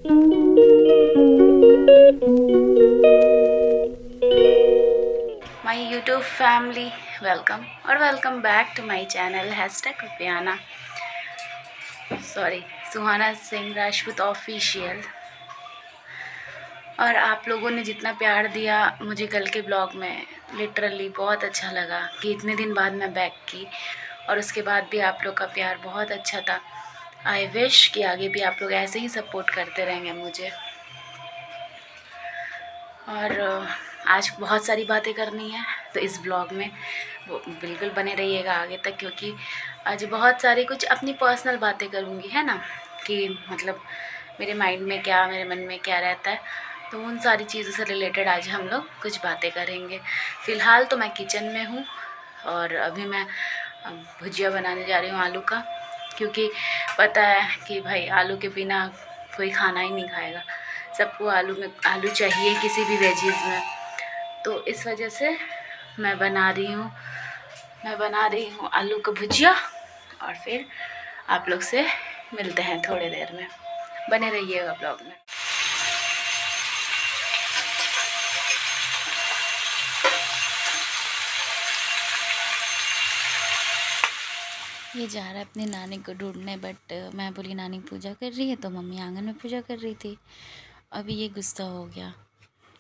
My YouTube family, welcome और welcome back to my channel #रुपियाना Suhana Singh Rajput official. और आप लोगों ने जितना प्यार दिया मुझे कल के ब्लॉग में, लिटरली बहुत अच्छा लगा कि इतने दिन बाद मैं बैक की, और उसके बाद भी आप लोग का प्यार बहुत अच्छा था। आई विश कि आगे भी आप लोग ऐसे ही सपोर्ट करते रहेंगे मुझे। और आज बहुत सारी बातें करनी है, तो इस ब्लॉग में वो बिल्कुल बने रहिएगा आगे तक, क्योंकि आज बहुत सारी कुछ अपनी पर्सनल बातें करूँगी, है ना, कि मतलब मेरे माइंड में क्या, मेरे मन में क्या रहता है, तो उन सारी चीज़ों से रिलेटेड आज हम लोग कुछ बातें करेंगे। फ़िलहाल तो मैं किचन में हूँ और अभी मैं भुजिया बनाने जा रही हूँ आलू का, क्योंकि पता है कि भाई आलू के बिना कोई खाना ही नहीं खाएगा, सबको आलू चाहिए किसी भी वेजीज़ में। तो इस वजह से मैं बना रही हूँ आलू का भुजिया, और फिर आप लोग से मिलते हैं थोड़ी देर में। बने रहिएगा ब्लॉग में। ये जा रहा है अपनी नानी को ढूंढने, बट मैं बोली नानी पूजा कर रही है, तो मम्मी आंगन में पूजा कर रही थी। अभी ये गुस्सा हो गया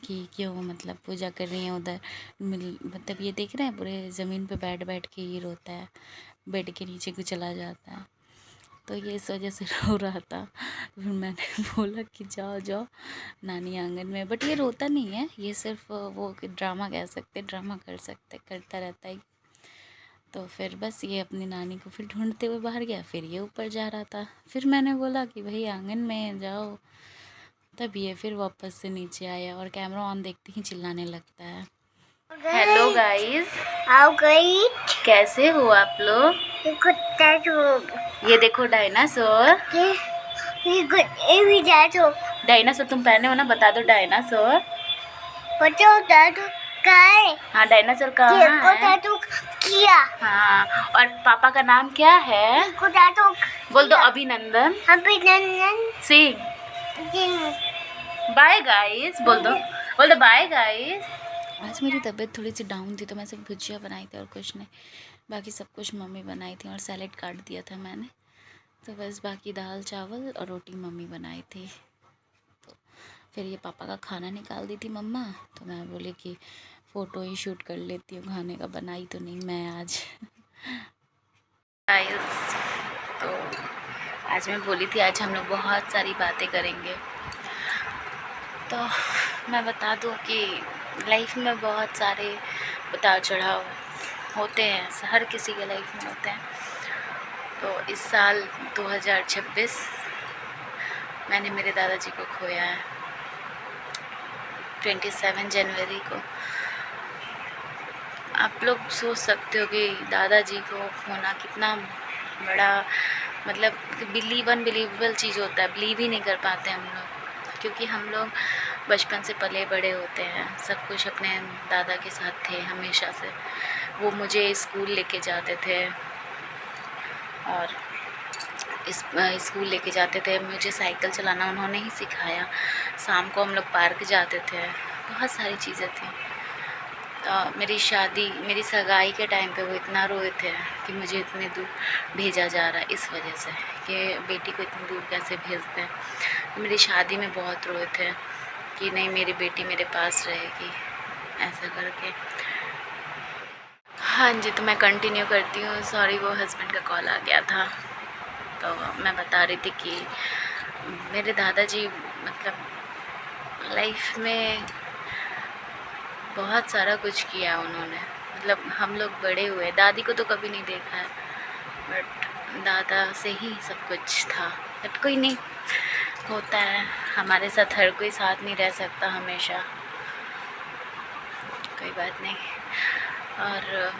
कि क्यों मतलब पूजा कर रही हैं उधर, मतलब ये देख रहे हैं पूरे ज़मीन पे बैठ बैठ के ये रोता है, बेड के नीचे को चला जाता है, तो ये इस वजह से रो रहा था। फिर मैंने बोला कि जाओ जाओ नानी आंगन में, बट ये रोता नहीं है, ये सिर्फ वो ड्रामा कह सकते, ड्रामा करता रहता है। तो फिर बस ये अपनी नानी को फिर ढूंढते हुए बाहर गया, फिर ये ऊपर जा रहा था। फिर मैंने बोला कि भाई आंगन में जाओ, तब ये फिर वापस से नीचे आया और कैमरा ऑन देखते ही चिल्लाने लगता है। हेलो गाइस, आओ गई, कैसे हो आप लोग? ये देखो डायनासोर। डायनासोर तुम पहने हो ना, बता दो डायनासोर। हाँ डायनासोर कहाँ है? किया। हाँ, और पापा का नाम क्या है? बोल दो अभिनंदन सिंह। बाय गाइस बोल दो बाय गाइस। आज मेरी तबीयत थोड़ी सी डाउन थी, तो मैं सिर्फ भुजिया बनाई थी और कुछ नहीं, बाकी सब कुछ मम्मी बनाई थी, और सैलेड काट दिया था मैंने, तो बस बाकी दाल चावल और रोटी मम्मी बनाई थी। तो फिर ये पापा का खाना निकाल दी थी मम्मा, तो मैं बोली कि फ़ोटो ही शूट कर लेती हूँ खाने का, बनाई तो नहीं मैं आज। तो आज मैं बोली थी आज हम लोग बहुत सारी बातें करेंगे। तो मैं बता दूं कि लाइफ में बहुत सारे उतार चढ़ाव होते हैं, हर किसी के लाइफ में होते हैं। तो इस साल 2026 मैंने मेरे दादाजी को खोया है, 27 जनवरी को। आप लोग सोच सकते हो कि दादाजी को खोना कितना बड़ा, मतलब अनबिलीवेबल चीज़ होता है, बिलीव ही नहीं कर पाते हम लोग, क्योंकि हम लोग बचपन से पले बड़े होते हैं, सब कुछ अपने दादा के साथ थे हमेशा से। वो मुझे स्कूल लेके जाते थे, और स्कूल लेके जाते थे, मुझे साइकिल चलाना उन्होंने ही सिखाया। शाम को हम लोग पार्क जाते थे, बहुत सारी चीज़ें थी। मेरी सगाई के टाइम पे वो इतना रोए थे कि मुझे इतने दूर भेजा जा रहा है, इस वजह से कि बेटी को इतनी दूर कैसे भेजते हैं। तो मेरी शादी में बहुत रोए थे कि नहीं मेरी बेटी मेरे पास रहेगी, ऐसा करके। हाँ जी, तो मैं कंटिन्यू करती हूँ। सॉरी, वो हस्बैंड का कॉल आ गया था। तो मैं बता रही थी कि मेरे दादाजी मतलब लाइफ में बहुत सारा कुछ किया उन्होंने, मतलब हम लोग बड़े हुए, दादी को तो कभी नहीं देखा है, बट दादा से ही सब कुछ था। बट कोई नहीं, होता है, हमारे साथ हर कोई साथ नहीं रह सकता हमेशा, कोई बात नहीं। और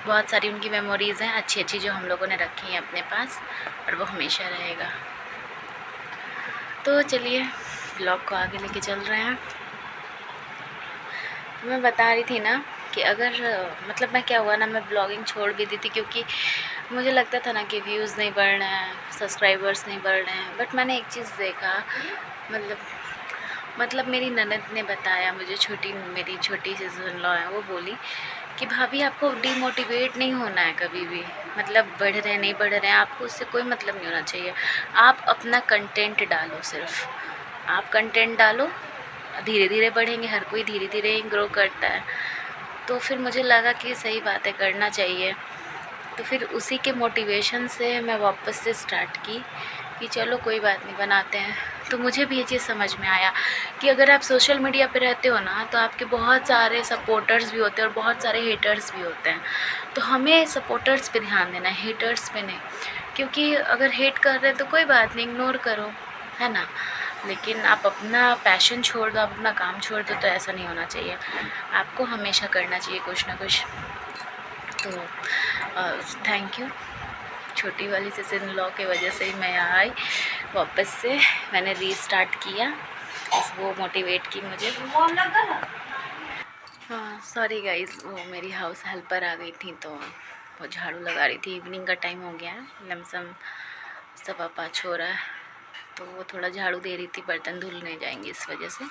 बहुत सारी उनकी मेमोरीज़ हैं अच्छी अच्छी जो हम लोगों ने रखी हैं अपने पास, और वो हमेशा रहेगा। तो चलिए ब्लॉग को आगे लेके चल रहे हैं। मैं बता रही थी ना कि अगर मतलब मैं क्या हुआ ना, मैं ब्लॉगिंग छोड़ भी दी थी, क्योंकि मुझे लगता था ना कि व्यूज़ नहीं बढ़ रहे हैं, सब्सक्राइबर्स नहीं बढ़ रहे हैं, बट मैंने एक चीज़ देखा, मतलब मेरी ननद ने बताया मुझे, मेरी छोटी सिस्टर इन लॉ है, वो बोली कि भाभी आपको डिमोटिवेट नहीं होना है कभी भी, मतलब बढ़ रहे हैं नहीं बढ़ रहे हैं आपको उससे कोई मतलब नहीं होना चाहिए। आप अपना कंटेंट डालो, सिर्फ आप कंटेंट डालो, धीरे धीरे बढ़ेंगे, हर कोई धीरे धीरे ही ग्रो करता है। तो फिर मुझे लगा कि सही बात है, करना चाहिए। तो फिर उसी के मोटिवेशन से मैं वापस से स्टार्ट की कि चलो कोई बात नहीं, बनाते हैं। तो मुझे भी ये चीज़ समझ में आया कि अगर आप सोशल मीडिया पे रहते हो ना, तो आपके बहुत सारे सपोर्टर्स भी होते हैं और बहुत सारे हेटर्स भी होते हैं। तो हमें सपोर्टर्स पे ध्यान देना है, हेटर्स पे नहीं, क्योंकि अगर हेट कर रहे हैं तो कोई बात नहीं, इग्नोर करो, है ना। लेकिन आप अपना पैशन छोड़ दो, आप अपना काम छोड़ दो, तो ऐसा नहीं होना चाहिए। आपको हमेशा करना चाहिए कुछ ना कुछ। तो थैंक यू, छोटी वाली सिस्टर इन लॉ की वजह से ही मैं यहाँ आई वापस से। मैंने रीस्टार्ट किया, बस वो मोटिवेट की मुझे। हाँ सॉरी गाइस, वो मेरी हाउस हेल्पर आ गई थी, तो वो झाड़ू लगा रही थी। इवनिंग का टाइम हो गया है, लमसम 5:15 हो रहा है, तो वो थोड़ा झाड़ू दे रही थी, बर्तन धुलने जाएंगे इस वजह से।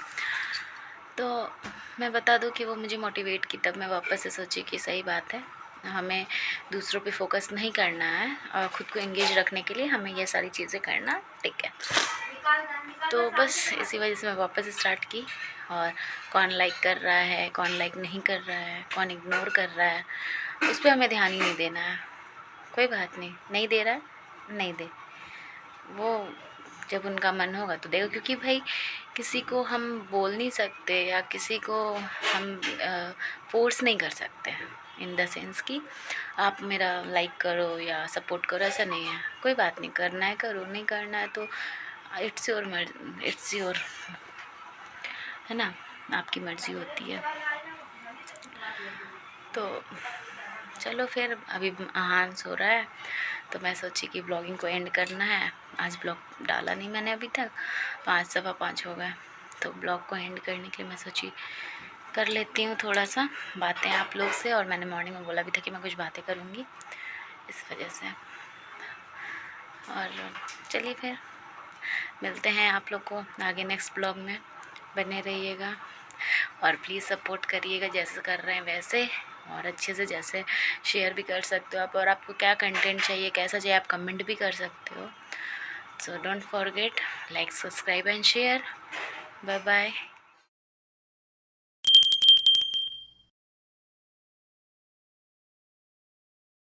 तो मैं बता दूं कि वो मुझे मोटिवेट की, तब मैं वापस से सोची कि सही बात है, हमें दूसरों पे फोकस नहीं करना है और ख़ुद को एंगेज रखने के लिए हमें ये सारी चीज़ें करना ठीक है। तो बस इसी वजह से मैं वापस स्टार्ट की। और कौन लाइक कर रहा है, कौन लाइक नहीं कर रहा है, कौन इग्नोर कर रहा है, उस पर हमें ध्यान ही नहीं देना है। कोई बात नहीं, नहीं दे रहा है नहीं दे, वो जब उनका मन होगा तो देगा। क्योंकि भाई किसी को हम बोल नहीं सकते या किसी को हम फोर्स नहीं कर सकते, इन द सेंस कि आप मेरा लाइक करो या सपोर्ट करो, ऐसा नहीं है। कोई बात नहीं, करना है करो, नहीं करना है तो इट्स योर, है ना, आपकी मर्ज़ी होती है। तो चलो फिर, अभी आहान सो रहा है, तो मैं सोची कि ब्लॉगिंग को एंड करना है। आज ब्लॉग डाला नहीं मैंने अभी तक, 5:15 हो गए, तो ब्लॉग को एंड करने के लिए मैं सोची कर लेती हूँ थोड़ा सा बातें आप लोग से। और मैंने मॉर्निंग में बोला भी था कि मैं कुछ बातें करूँगी, इस वजह से। और चलिए फिर मिलते हैं आप लोग को आगे नेक्स्ट ब्लॉग में, बने रहिएगा और प्लीज़ सपोर्ट करिएगा, जैसे कर रहे हैं वैसे, और अच्छे से, जैसे शेयर भी कर सकते हो आप, और आपको क्या कंटेंट चाहिए, कैसा चाहिए, आप कमेंट भी कर सकते हो। So don't forget, like, subscribe and share. Bye bye.